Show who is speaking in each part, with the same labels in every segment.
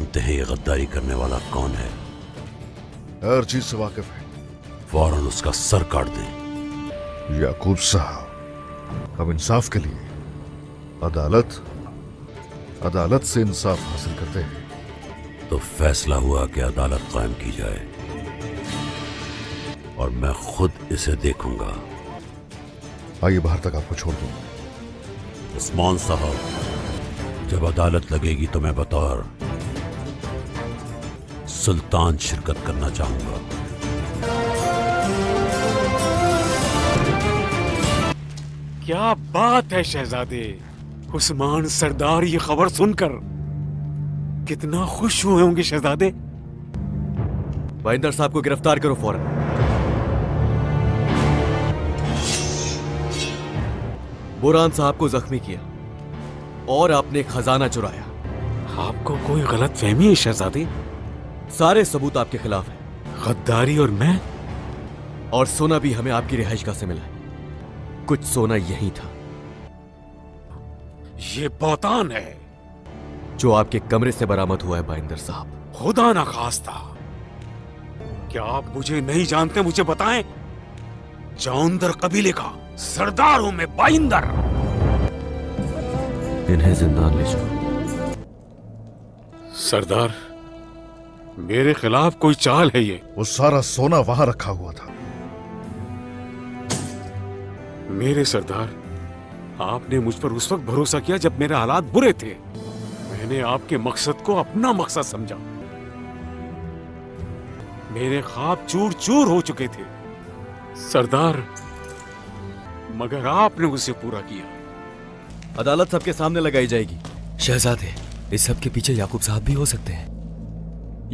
Speaker 1: जानते हैं ये गद्दारी करने वाला कौन है?
Speaker 2: हर चीज से वाकिफ है।
Speaker 1: फौरन उसका सर काट दें।
Speaker 2: याकूब साहब, अब इंसाफ के लिए अदालत से इंसाफ हासिल करते हैं।
Speaker 1: तो फैसला हुआ कि अदालत कायम की जाए और मैं खुद इसे देखूंगा।
Speaker 2: आइए बाहर तक आपको छोड़ दूं।
Speaker 1: उस्मान साहब, जब अदालत लगेगी तो मैं बतौर सुल्तान शिरकत करना चाहूंगा।
Speaker 3: क्या बात है शहजादे। उस्मान सरदार ये खबर सुनकर कितना खुश हुए होंगे शहजादे।
Speaker 4: बाइंदर साहब को गिरफ्तार करो फौरन। बुरहान साहब को जख्मी किया और आपने खजाना चुराया।
Speaker 3: आपको कोई गलत फहमी है शहजादे?
Speaker 4: सारे सबूत आपके खिलाफ है।
Speaker 3: गद्दारी और मैं?
Speaker 4: और सोना भी हमें आपकी रिहाइशगाह से मिला है। कुछ सोना यही था।
Speaker 3: ये बौतान है
Speaker 4: जो आपके कमरे से बरामद हुआ है बाइंदर साहब।
Speaker 3: खुदा ना खास्ता, क्या आप मुझे नहीं जानते? मुझे बताएं। जौंदर कबीले का सरदार हूं मैं, बाइंदर।
Speaker 4: इन्हें जिंदान ले जाओ।
Speaker 3: सरदार, मेरे खिलाफ कोई चाल है ये?
Speaker 2: वो सारा सोना वहां रखा हुआ था।
Speaker 3: मेरे सरदार, आपने मुझ पर उस वक्त भरोसा किया जब मेरे हालात बुरे थे। मैंने आपके मकसद को अपना मकसद समझा। मेरे ख्वाब चूर चूर हो चुके थे सरदार, मगर आपने उसे पूरा किया।
Speaker 4: अदालत सबके सामने लगाई जाएगी। शहजादे, इस सब के पीछे याकूब साहब भी हो सकते हैं।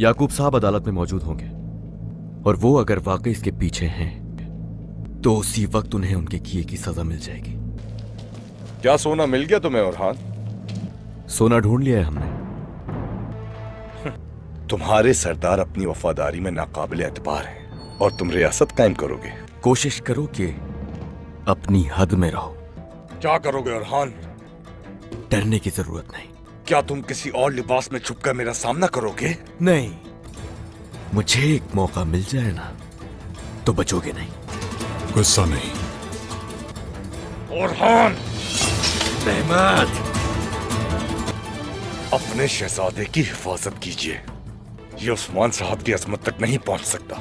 Speaker 4: याकूब साहब अदालत में मौजूद होंगे और वो अगर वाकई इसके पीछे हैं तो उसी वक्त उन्हें उनके किए की सजा मिल जाएगी।
Speaker 5: क्या सोना मिल गया तुम्हें ओरहान?
Speaker 4: सोना ढूंढ लिया है हमने।
Speaker 5: तुम्हारे सरदार अपनी वफादारी में नाकाबिल एतबार हैं और तुम रियासत कायम करोगे।
Speaker 4: कोशिश करो कि अपनी हद में रहो।
Speaker 5: क्या करोगे ओरहान?
Speaker 4: डरने की जरूरत नहीं।
Speaker 5: क्या तुम किसी और लिबास में छुपकर मेरा सामना करोगे?
Speaker 4: नहीं, मुझे एक मौका मिल जाए ना तो बचोगे नहीं।
Speaker 3: गुस्सा नहीं।
Speaker 5: ओरहान, रहमत, अपने शहजादे की हिफाजत कीजिए। ये उस्मान साहब की अजमत तक नहीं पहुंच सकता।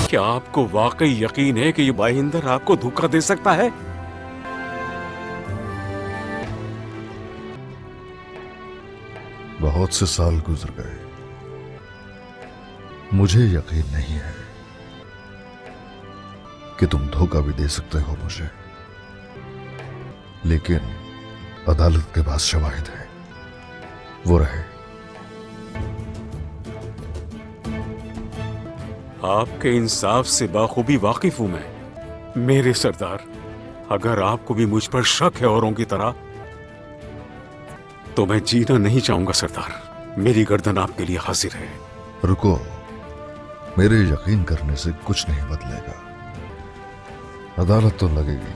Speaker 3: क्या आपको वाकई यकीन है कि ये बाइंदर आपको धोखा दे सकता है?
Speaker 2: बहुत से साल गुजर गए, मुझे यकीन नहीं है कि तुम धोखा भी दे सकते हो मुझे, लेकिन अदालत के पास शवाहिद है, वो रहे।
Speaker 3: आपके इंसाफ से बाखूबी वाकिफ हूं मैं मेरे सरदार। अगर आपको भी मुझ पर शक है औरों की तरह तो मैं जीना नहीं चाहूंगा सरदार। मेरी गर्दन आपके लिए हाजिर है।
Speaker 2: रुको, मेरे यकीन करने से कुछ नहीं बदलेगा। अदालत तो लगेगी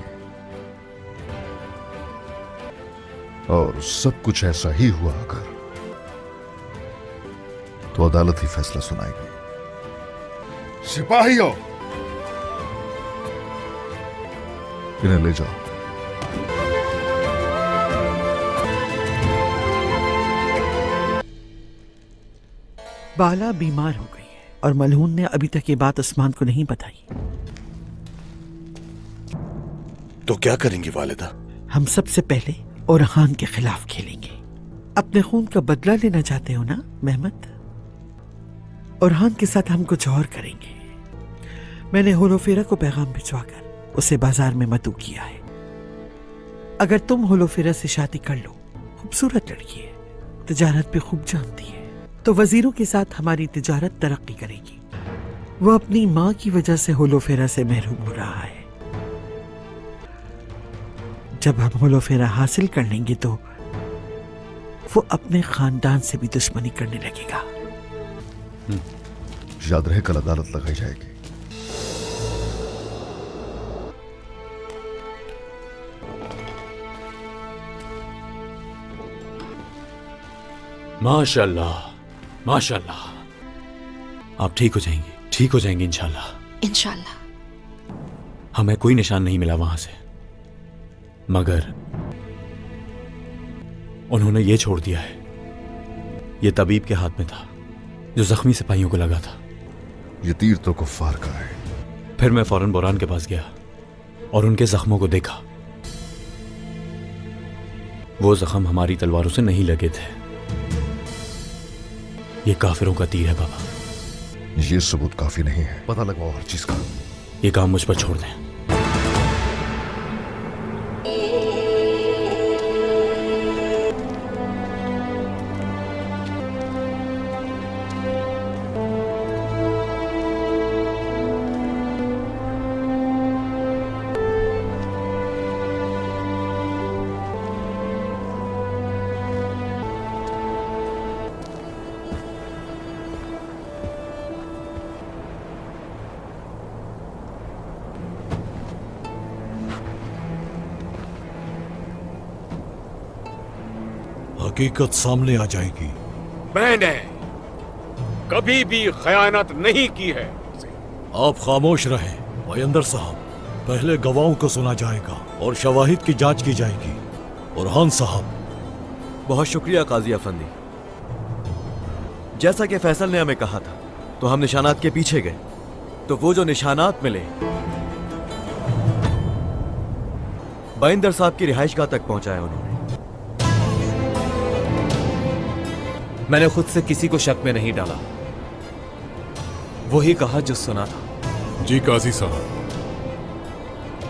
Speaker 2: और सब कुछ ऐसा ही हुआ अगर तो अदालत ही फैसला सुनाएगी। सिपाहियों, इन्हें ले जाओ।
Speaker 6: बाला बीमार हो गई है और मलहून ने अभी तक ये बात उस्मान को नहीं बताई।
Speaker 5: तो क्या करेंगी वालिदा?
Speaker 6: हम सबसे पहले ओरहान के खिलाफ खेलेंगे। अपने खून का बदला लेना चाहते हो ना मेहमत? ओरहान के साथ हम कुछ और करेंगे। मैंने होलोफेरा को पैगाम भिजवाकर उसे बाजार में मदऊ किया है। अगर तुम होलोफेरा से शादी कर लो, खूबसूरत लड़की है, तिजारत भी खूब जानती है, तो वजीरों के साथ हमारी तिजारत तरक्की करेगी। वो अपनी माँ की वजह से होलोफेरा से महरूम हो रहा है। जब हम होलोफेरा हासिल कर लेंगे तो वो अपने खानदान से भी दुश्मनी करने लगेगा।
Speaker 2: याद रहे, कल अदालत लगाई जाएगी।
Speaker 3: माशाल्लाह, माशाल्लाह। आप ठीक हो जाएंगे इंशाल्लाह।
Speaker 7: इंशाल्लाह।
Speaker 3: हमें कोई निशान नहीं मिला वहां से, मगर उन्होंने ये छोड़ दिया है, ये तबीब के हाथ में था जो जख्मी सिपाहियों को लगा था।
Speaker 2: ये तीर तो कुफ्फार का है।
Speaker 3: फिर मैं फौरन बोरान के पास गया और उनके जख्मों को देखा। वो जख्म हमारी तलवारों से नहीं लगे थे, ये काफिरों का तीर है बाबा।
Speaker 2: ये सबूत काफी नहीं है, पता लगवाओ हर चीज का।
Speaker 3: ये काम मुझ पर छोड़ दें।
Speaker 8: हकीकत सामने आ जाएगी।
Speaker 3: मैंने कभी भी खयानत नहीं की है।
Speaker 8: आप खामोश रहें मयंदर साहब। पहले गवाहों को सुना जाएगा और शवाहिद की जांच की जाएगी। और खान साहब,
Speaker 4: बहुत शुक्रिया काजी अफंदी। जैसा कि फैसल ने हमें कहा था, तो हम निशानात के पीछे गए, तो वो जो निशानात मिले बाइंदर साहब की रिहाइशगाह तक पहुंचाया उन्होंने। मैंने खुद से किसी को शक में नहीं डाला, वही कहा जो सुना था।
Speaker 9: जी काजी साहब,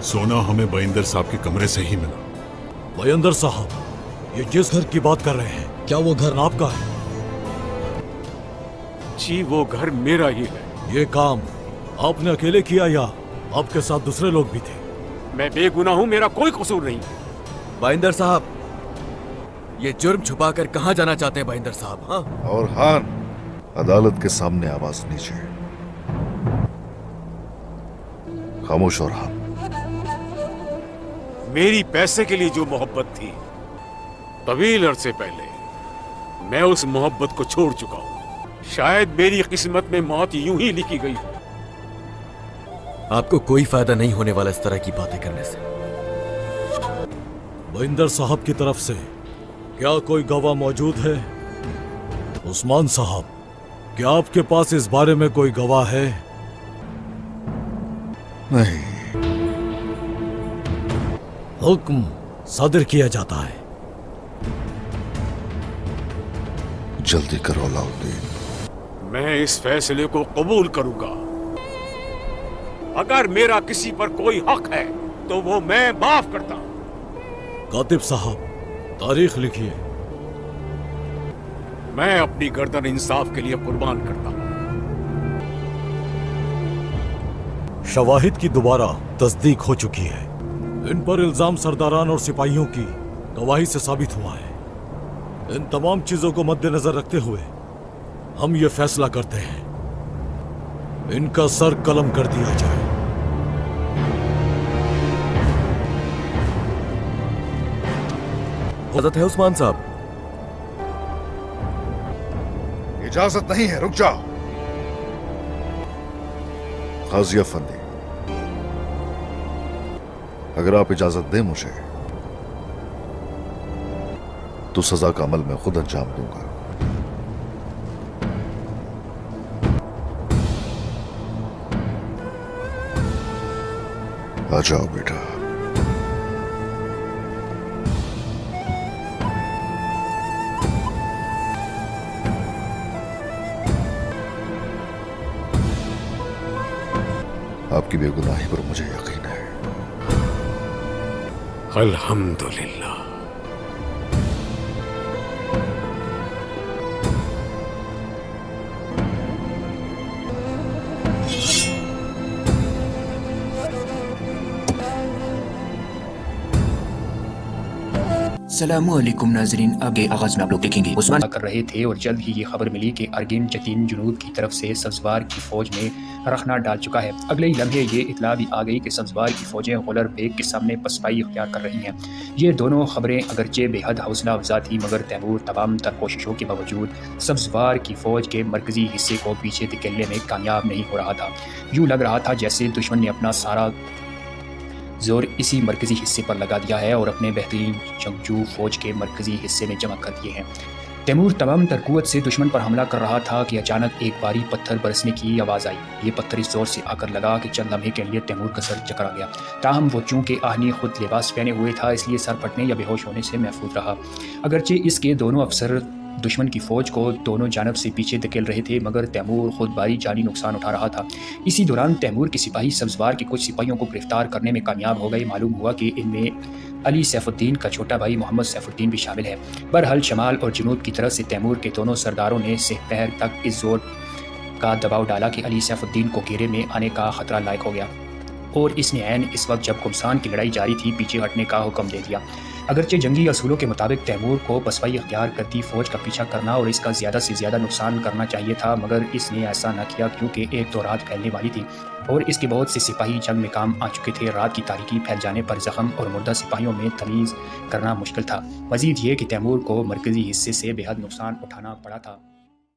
Speaker 9: सोना हमें बाइंदर साहब के कमरे से ही मिला।
Speaker 8: मयंदर साहब, ये जिस घर की बात कर रहे हैं, क्या वो घर आपका है?
Speaker 3: जी वो घर मेरा ही है।
Speaker 8: ये काम आपने अकेले किया या आपके साथ दूसरे लोग भी थे?
Speaker 3: मैं बेगुनाह हूं, मेरा कोई कसूर नहीं।
Speaker 4: बाइंदर साहब, ये जुर्म छुपाकर कहां जाना चाहते हैं बाइंदर साहब? हाँ,
Speaker 2: और खान, अदालत के सामने आवाज नीचे। खामोश और हाँ।
Speaker 3: मेरी पैसे के लिए जो मोहब्बत थी, तवील अरसे पहले मैं उस मोहब्बत को छोड़ चुका हूं। शायद मेरी किस्मत में मौत यूं ही लिखी गई हो।
Speaker 4: आपको कोई फायदा नहीं होने वाला इस तरह की बातें करने से।
Speaker 8: मयंदर साहब की तरफ से क्या कोई गवाह मौजूद है? उस्मान साहब, क्या आपके पास इस बारे में कोई गवाह है?
Speaker 2: नहीं।
Speaker 8: हुक्म सदर किया जाता है।
Speaker 2: जल्दी करो अलाउद्दीन।
Speaker 3: मैं इस फैसले को कबूल करूंगा। अगर मेरा किसी पर कोई हक है तो वो मैं माफ करता हूं।
Speaker 8: कातिब साहब, तारीख लिखिए।
Speaker 3: मैं अपनी गर्दन इंसाफ के लिए कुर्बान करता हूं।
Speaker 8: शवाहिद की दोबारा तस्दीक हो चुकी है। इन पर इल्जाम सरदारान और सिपाहियों की गवाही से साबित हुआ है। इन तमाम चीजों को मद्देनजर रखते हुए हम ये फैसला करते हैं, इनका सर कलम कर दिया जाए।
Speaker 4: इजाजत है उस्मान साहब?
Speaker 2: इजाजत नहीं है, रुक जाओ। काजी अफंदी, अगर आप इजाजत दें मुझे, तो सजा का अमल मैं खुद अंजाम दूंगा। आ जाओ बेटा। आपकी बेगुनाही पर मुझे यकीन है।
Speaker 3: अल्हम्दुलिल्लाह।
Speaker 7: अस्सलामुअलैकुम नाजरीन, आगे आगाज में आप लोग देखेंगे उस्मान
Speaker 10: कर रहे थे और जल्द ही ये खबर मिली कि अर्गिन जतीन जुनूद की तरफ से सब्जवार की फौज में रखना डाल चुका है। अगले ही लम्हे ये इतला भी आ गई कि सब्जवार की फौजें गुलर बेग के सामने पसपाई इख्तियार कर रही हैं। ये दोनों खबरें अगरचे बेहद हौसला अफजा थी, मगर तैमूर तमाम तर कोशिशों के बावजूद सब्जवार की फौज के मरकजी हिस्से को पीछे धकेलने में कामयाब नहीं हो रहा था। यूँ लग रहा था जैसे दुश्मन ने अपना सारा जोर इसी मरकजी हिस्से पर लगा दिया है और अपने बेहतरीन जंगजू फौज के मरकजी हिस्से में जमा कर दिए हैं। तैमूर तमाम तरकुवत से दुश्मन पर हमला कर रहा था कि अचानक एक बारी पत्थर बरसने की आवाज़ आई। ये पत्थर इस जोर से आकर लगा कि चंद लम्हे के लिए तैमूर का सर चकरा गया। ताहम वो चूँकि आहनी खुद लिबास पहने हुए था, इसलिए सर फटने या बेहोश होने से महफूज रहा। अगरचे इसके दोनों अफसर दुश्मन की फ़ौज को दोनों जानब से पीछे धकेल रहे थे, मगर तैमूर खुद भारी जानी नुकसान उठा रहा था। इसी दौरान तैमूर के सिपाही सब्जवार के कुछ सिपाहियों को गिरफ्तार करने में कामयाब हो गए। मालूम हुआ कि इनमें अली सैफुद्दीन का छोटा भाई मोहम्मद सैफुद्दीन भी शामिल है। बहरहाल शमाल और जुनूब की तरफ से तैमूर के दोनों सरदारों ने सेहपहर तक इस जोर का दबाव डाला कि अली सैफुद्दीन को घेरे में आने का खतरा लायक हो गया और इसने ऐन इस वक्त जब कुमसान की लड़ाई जारी थी पीछे हटने का हुक्म दे दिया। अगरचे जंगी असूलों के मुताबिक तैमूर को पसपाई अख्तियार करती फ़ौज का पीछा करना और इसका ज़्यादा से ज़्यादा नुकसान करना चाहिए था, मगर इसने ऐसा न किया क्योंकि एक तो रात फैलने वाली थी और इसके बहुत से सिपाही जंग में काम आ चुके थे। रात की तारीकी फैल जाने पर ज़ख्म और मुर्दा सिपाहियों में तमीज़ करना मुश्किल था। मज़ीद ये कि तैमूर को मरकज़ी हिस्से से बेहद नुकसान उठाना पड़ा था।